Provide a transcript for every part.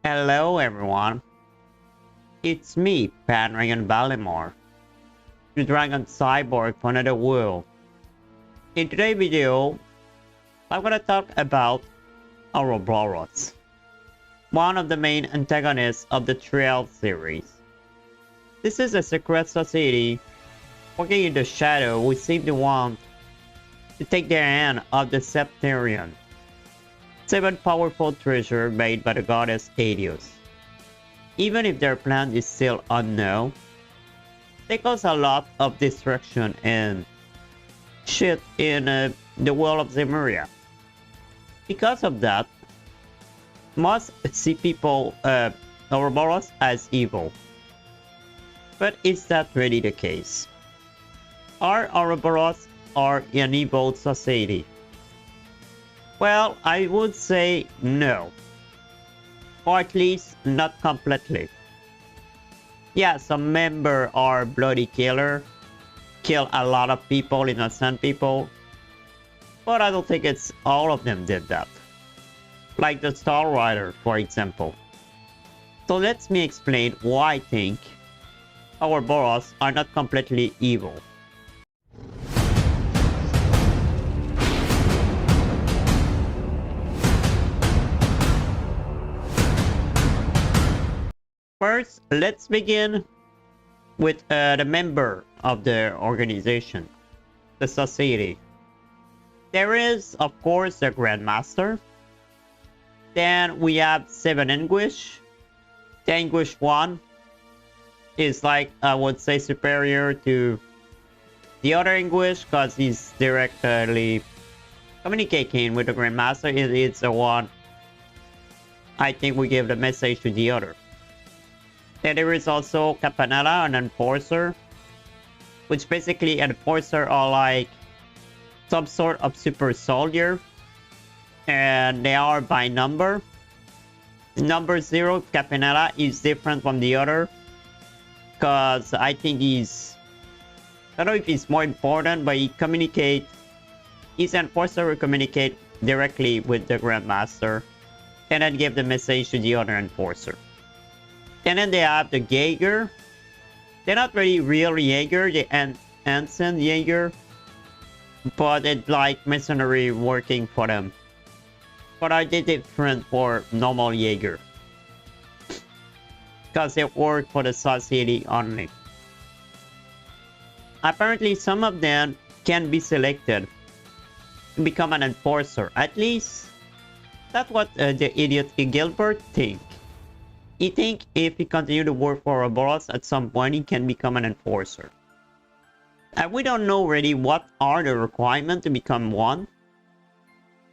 Hello everyone, it's me, Pandragon Ballimore, the Dragon Cyborg from another world. In today's video, I'm gonna talk about Ouroboros, one of the main antagonists of the Trail series. This is a secret society working in the shadow who seem to want to take their hand of the Septarian, 7 powerful treasure made by the goddess Helios. Even if their plan is still unknown, they cause a lot of destruction and shit in the world of Zemuria. Because of that, most see people Ouroboros as evil. But is that really the case? Are Ouroboros an evil society? Well, I would say no. Or at least not completely. Yeah, some members are bloody killer, kill a lot of people, innocent people. But I don't think it's all of them did that. Like the Star Rider, for example. So let me explain why I think our Boros are not completely evil. First, let's begin with the member of the organization, the society. There is, of course, the Grandmaster. Then we have 7 Anguish. The Anguish 1 is like, I would say, superior to the other Anguish because he's directly communicating with the Grandmaster. It's the one I think we give the message to the other. Then there is also Campanella, an enforcer, which basically enforcer are like some sort of super soldier, and they are by number. Number 0, Campanella, is different from the other, because I think he's, I don't know if he's more important, but he communicate, his enforcer will communicate directly with the Grandmaster, and then give the message to the other enforcer. And then they have the Jaeger. They're not really real Jaeger, they ensign Jaeger, but it's like mercenary working for them. But are they different for normal Jaeger? Because they work for the society only. Apparently some of them can be selected to become an enforcer. At least that's what the idiot Gilbert thinks. He thinks if he continues to work for Ouroboros, at some point he can become an enforcer. And we don't know really what are the requirements to become one.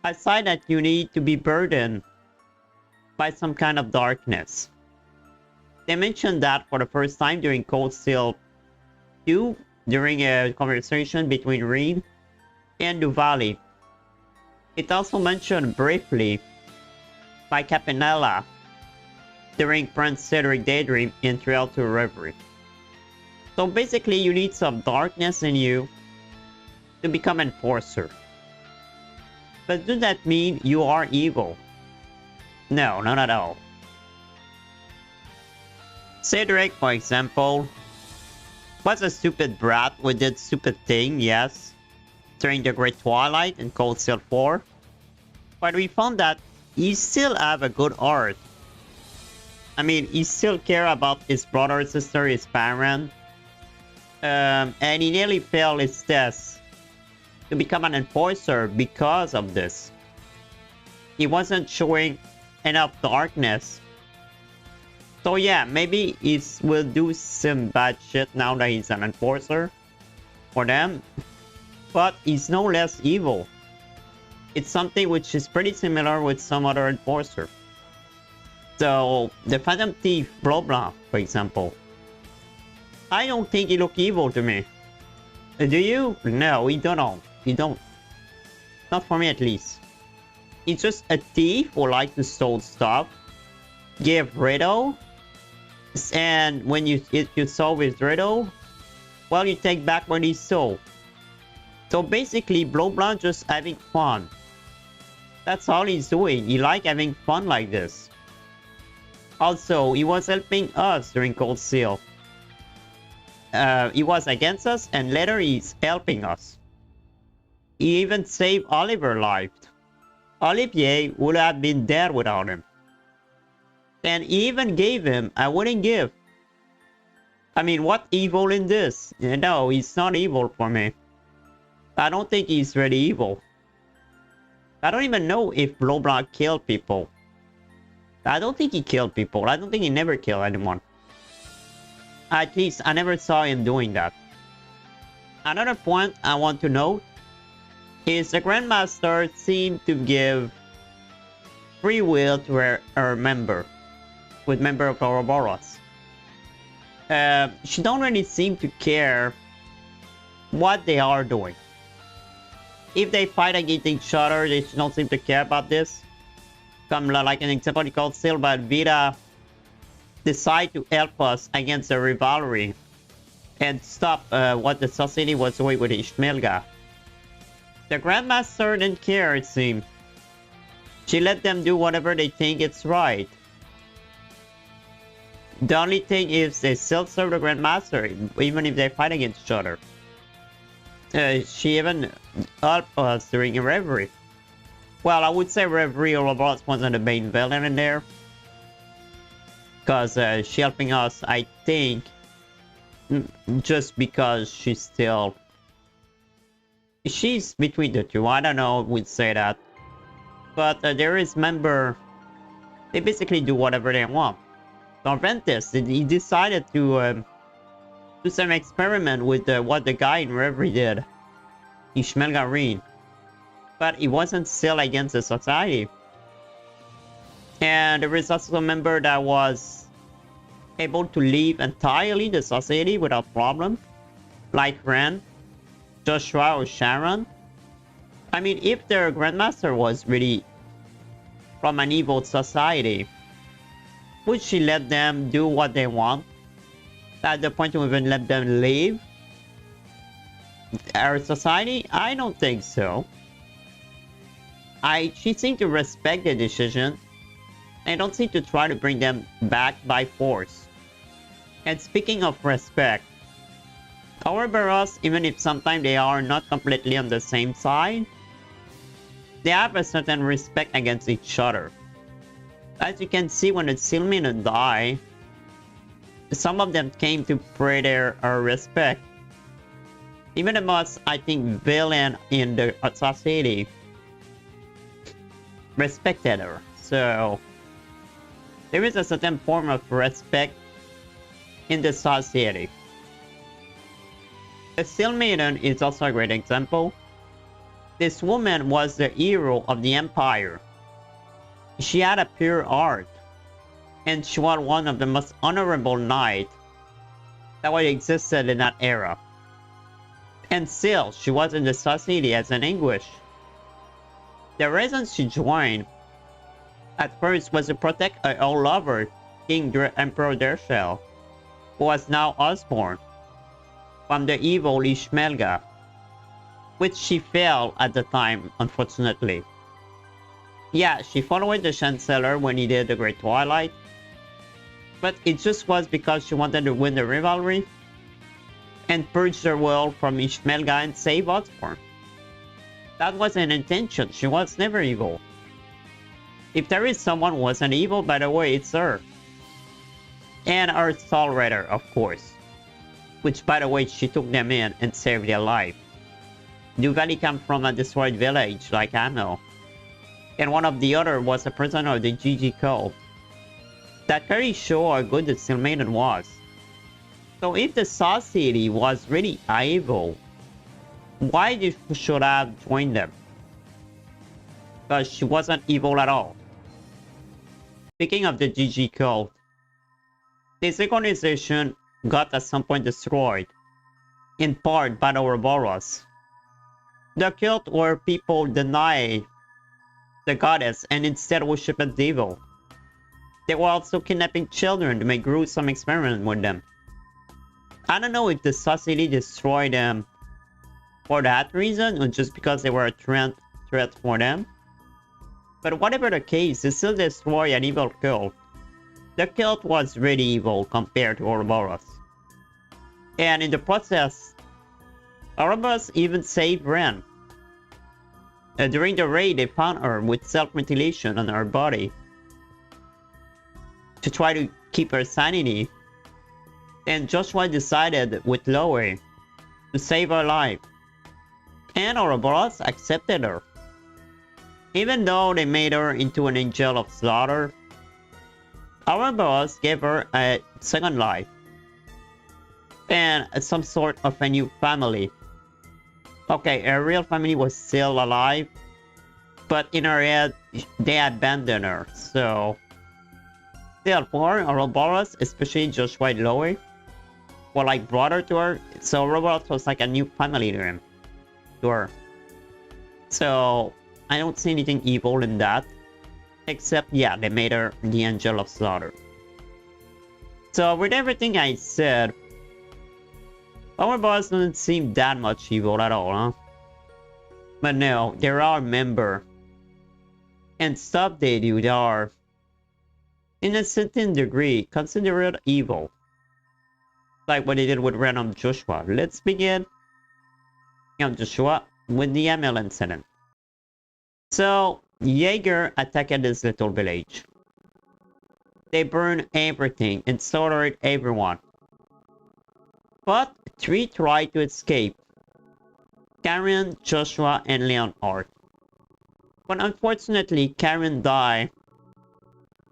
Aside that you need to be burdened by some kind of darkness. They mentioned that for the first time during Cold Steel 2, during a conversation between Reed and Duvali. It also mentioned briefly by Campanella during Prince Cedric Daydream in Trail to Reverie. So basically you need some darkness in you to become enforcer. But does that mean you are evil? No, not at all. Cedric, for example, was a stupid brat who did stupid thing, yes, during the Great Twilight in Cold Steel 4. But we found that he still have a good heart. I mean, he still care about his brother, sister, his parent. And he nearly failed his test to become an enforcer because of this. He wasn't showing enough darkness. So yeah, maybe he will do some bad shit now that he's an enforcer for them. But he's no less evil. It's something which is pretty similar with some other enforcer. So, the Phantom Thief, blah blah, for example. I don't think he look evil to me. Do you? No, he don't. He don't. Not for me at least. He's just a thief who like to steal stuff, give riddle, and when if you solve his riddle, well, you take back what he stole. So basically, Blah Blah just having fun. That's all he's doing. He like having fun like this. Also, he was helping us during Cold Seal. He was against us, and later he's helping us. He even saved Oliver's life. Olivier would have been dead without him. And he even gave him a wedding gift. I mean, what evil in this? No, he's not evil for me. I don't think he's really evil. I don't even know if Blowblock killed people. I don't think he killed people. I don't think he never killed anyone. At least, I never saw him doing that. Another point I want to note is the Grandmaster seemed to give free will to her member, with member of Ouroboros. She don't really seem to care what they are doing. If they fight against each other, they don't seem to care about this. Come like an example, you called Silva and Vita decide to help us against the rivalry and stop what the society was doing with Ishmelga. The Grandmaster didn't care, it seemed. She let them do whatever they think it's right. The only thing is they still serve the Grandmaster, even if they fight against each other. She even helped us during a Reverie. Well, I would say Reverie Ouroboros wasn't the main villain in there. Because she helping us, I think, just because she's still... She's between the two, I don't know, would say that. But there is member... They basically do whatever they want. Ventus, he decided to do some experiment with what the guy in Reverie did. Ishmelga Reen. But he wasn't still against the society. And there is also a member that was able to leave entirely the society without problem. Like Ren, Joshua or Sharon. I mean, if their Grandmaster was really from an evil society, would she let them do what they want? At the point to even let them leave our society? I don't think so. She seemed to respect the decision and don't seem to try to bring them back by force. And speaking of respect, Ouroboros, even if sometimes they are not completely on the same side, they have a certain respect against each other. As you can see, when the Silmanen die, some of them came to pray their respect. Even the most, I think, villain in the society respected her. So there is a certain form of respect in the society. The Silmanen is also a great example. This woman was the hero of the Empire. She had a pure heart, and she was one of the most honorable knights that existed in that era. And still, she was in the society as an English. The reason she joined at first was to protect her old lover, King Emperor Dershel, who was now Osborne, from the evil Ishmelga, which she failed at the time, unfortunately. Yeah, she followed the Chancellor when he did the Great Twilight, but it just was because she wanted to win the rivalry and purge the world from Ishmelga and save Osborne. That was an intention. She was never evil. If there is someone who wasn't evil, by the way, it's her. And her Soul Rider, of course. Which, by the way, she took them in and saved their life. Duvali came from a destroyed village, like Amel. And one of the other was a prisoner of the GG Cove. That very show how good the Silmanen was. So if the society was really evil, why did she should have joined them? Because she wasn't evil at all. Speaking of the GG Cult, this organization got at some point destroyed, in part by the Ouroboros. The cult where people deny the goddess and instead worship the devil. They were also kidnapping children to make gruesome experiments with them. I don't know if the society destroyed them for that reason or just because they were a threat for them. But whatever the case, they still destroy an evil cult. the cult was really evil compared to Ouroboros. And in the process, Ouroboros even saved Ren. During the raid, they found her with self-mutilation on her body to try to keep her sanity. And Joshua decided with Lowe to save her life. And Ouroboros accepted her. Even though they made her into an angel of slaughter, Ouroboros gave her a second life and some sort of a new family. Okay, her real family was still alive, but in her head, they abandoned her. So, still, for Ouroboros, especially Joshua and Lowe, were like brother to her. So Ouroboros was like a new family to him, to her. So, I don't see anything evil in that. Except, yeah, they made her the Angel of Slaughter. So, with everything I said, Ouroboros doesn't seem that much evil at all, huh? But no, there are members. And stuff they do that are, in a certain degree, considered evil. Like what they did with random Joshua. Let's begin, Joshua, with the ML incident. So, Jaeger attacked this little village. They burned everything and slaughtered everyone. But 3 tried to escape. Karen, Joshua, and Leonhard. But unfortunately, Karen died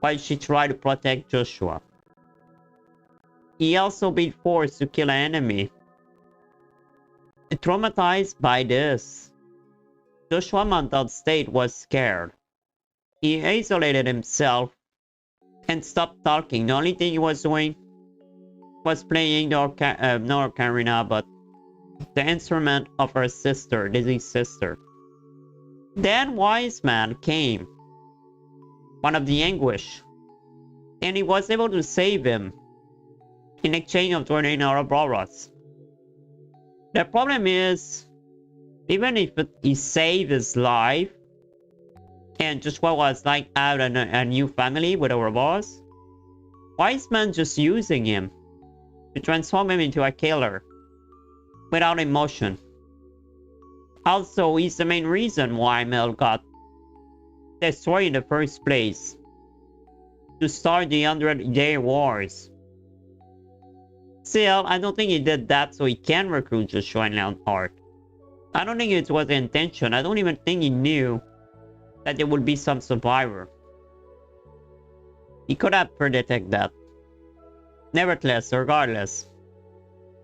while she tried to protect Joshua. He also been forced to kill an enemy. Traumatized by this, Joshua's mental state was scared. He isolated himself and stopped talking. The only thing he was doing was playing not ocarina, but the instrument of her sister, Dizzy's sister. Then Wise Man came, one of the Anguish, and he was able to save him in exchange of joining Ouroboros. The problem is, even if he saved his life, and Joshua was like out a new family with Ouroboros, Wise Man just using him to transform him into a killer without emotion. Also, he's the main reason why Mel got destroyed in the first place, to start the 100-Day Wars. Still, I don't think he did that so he can recruit Joshua and Leonhard. I don't think it was the intention. I don't even think he knew that there would be some survivor. He could have predicted that. Nevertheless, regardless,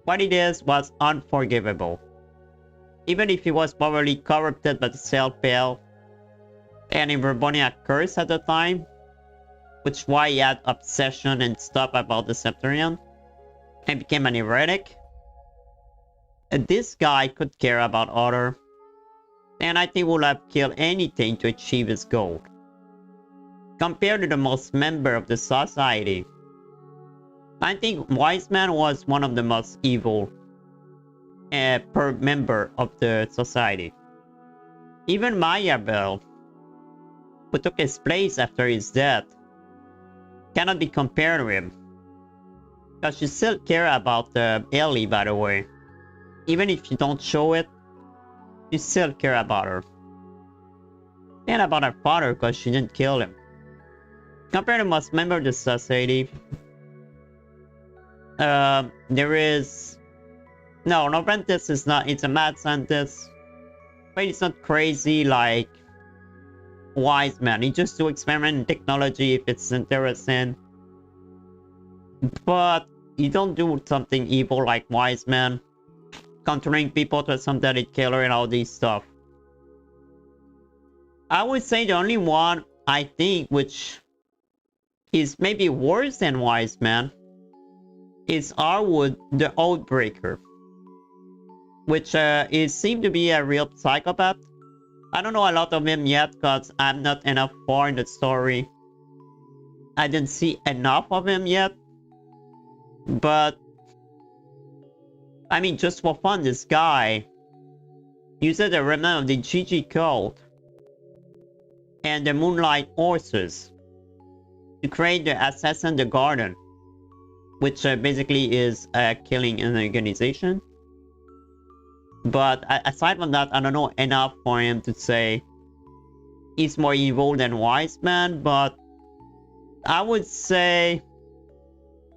what he did was unforgivable. Even if he was probably corrupted by the self-pale and a Verbonian curse at the time, which is why he had obsession and stuff about the Septarian, and became an heretic. And this guy could care about others, and I think would have killed anything to achieve his goal. Compared to the most member of the society, I think Wise Man was one of the most evil per member of the society. Even Mayabel, who took his place after his death, cannot be compared to him. Because you still care about Ellie, by the way. Even if you don't show it, you still care about her. And about her father, because she didn't kill him. Compared to most members of the society, there is... No, Noventus is not, it's a mad scientist. But it's not crazy like Wise Man. He just do experiment in technology if it's interesting. But you don't do something evil like Wise Man, controlling people to some deadly killer and all these stuff. I would say the only one I think which is maybe worse than Wise Man is Arwood the Oathbreaker, which is seemed to be a real psychopath. I don't know a lot of him yet because I'm not enough far in the story. I didn't see enough of him yet. But I mean, just for fun, this guy uses the remnant of the GG cult and the Moonlight Horses to create the Assassin the Garden, which basically is killing an organization. But aside from that, I don't know enough for him to say he's more evil than Wise Man, but I would say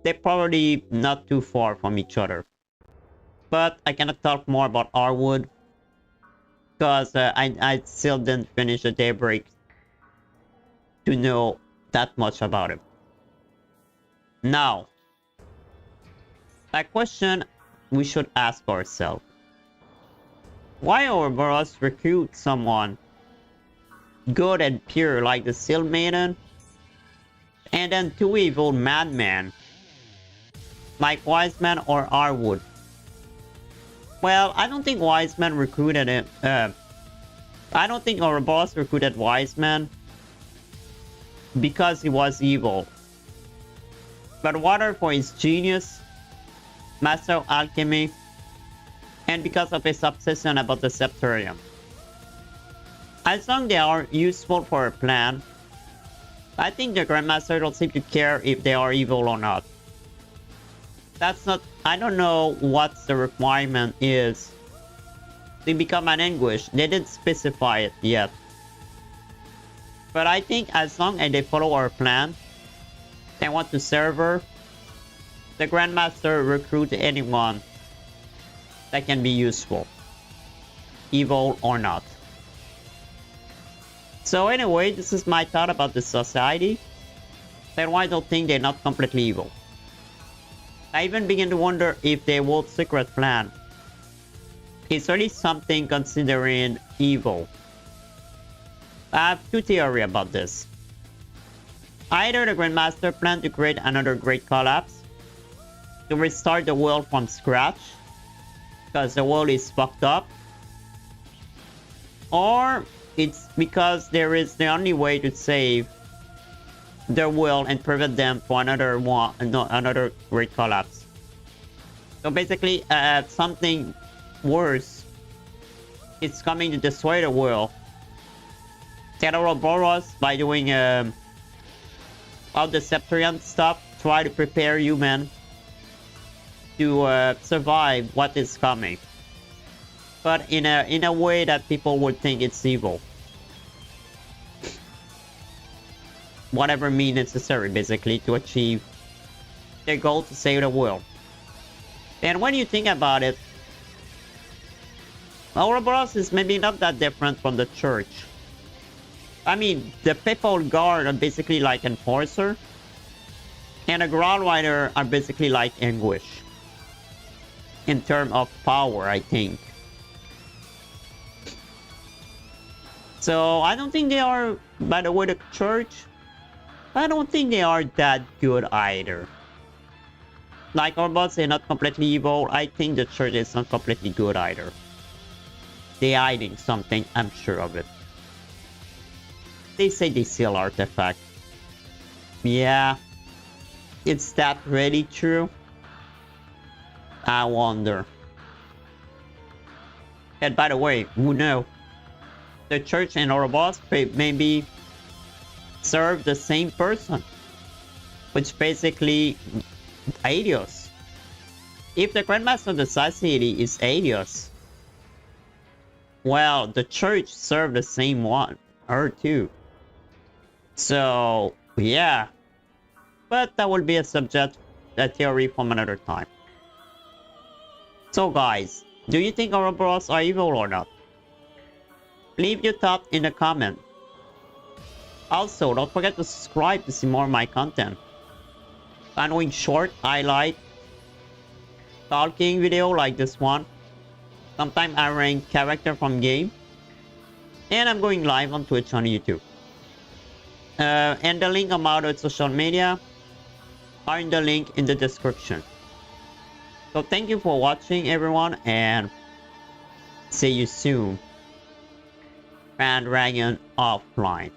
they're probably not too far from each other. But I cannot talk more about Arwood because I still didn't finish the Daybreak to know that much about him. Now, a question we should ask ourselves. Why Ouroboros recruit someone good and pure like the Seal Maiden, and then two evil madmen like Wiseman or Arwood? Well, I don't think Wiseman recruited him. I don't think Ouroboros recruited Wiseman because he was evil, but rather for his genius, master of alchemy, and because of his obsession about the Septarium. As long as they are useful for a plan, I think the Grandmaster don't seem to care if they are evil or not. That's not... I don't know what the requirement is to become an Anguish. They didn't specify it yet. But I think as long as they follow our plan, they want to serve her, the Grandmaster recruit anyone that can be useful, evil or not. So anyway, this is my thought about the society, and why I don't think they're not completely evil. I even begin to wonder if their world secret plan is really something considering evil. I have two theories about this. Either the Grandmaster planned to create another great collapse, to restart the world from scratch, because the world is fucked up, or it's because there is the only way to save the world and prevent them from another great collapse. So basically, something worse is coming to destroy the world. Ouroboros, by doing all the Septarian stuff, try to prepare human to survive what is coming, but in a way that people would think it's evil. Whatever means necessary, basically, to achieve their goal to save the world. And when you think about it, Ouroboros is maybe not that different from the church. I mean, the Papal Guard are basically like Enforcer, and the Ground Rider are basically like Anguish. In terms of power, I think. So, I don't think they are, by the way, the church, I don't think they are that good either. Like Ouroboros, they're not completely evil. I think the church is not completely good either. They're hiding something, I'm sure of it. They say they steal artifact. Yeah. Is that really true? I wonder. And by the way, who knows? The church and Ouroboros maybe serve the same person, which basically Adios. If the Grandmaster of the Society is Adios, well, the church served the same one, her too. So yeah, but that will be a subject, a theory from another time. So guys, do you think Ouroboros are evil or not? Leave your thought in the comment. Also, don't forget to subscribe to see more of my content. I'm doing short highlight talking video like this one. Sometimes I rank character from game. And I'm going live on Twitch on YouTube. And the link on my other social media are in the link in the description. So thank you for watching everyone, and see you soon. Dragon offline.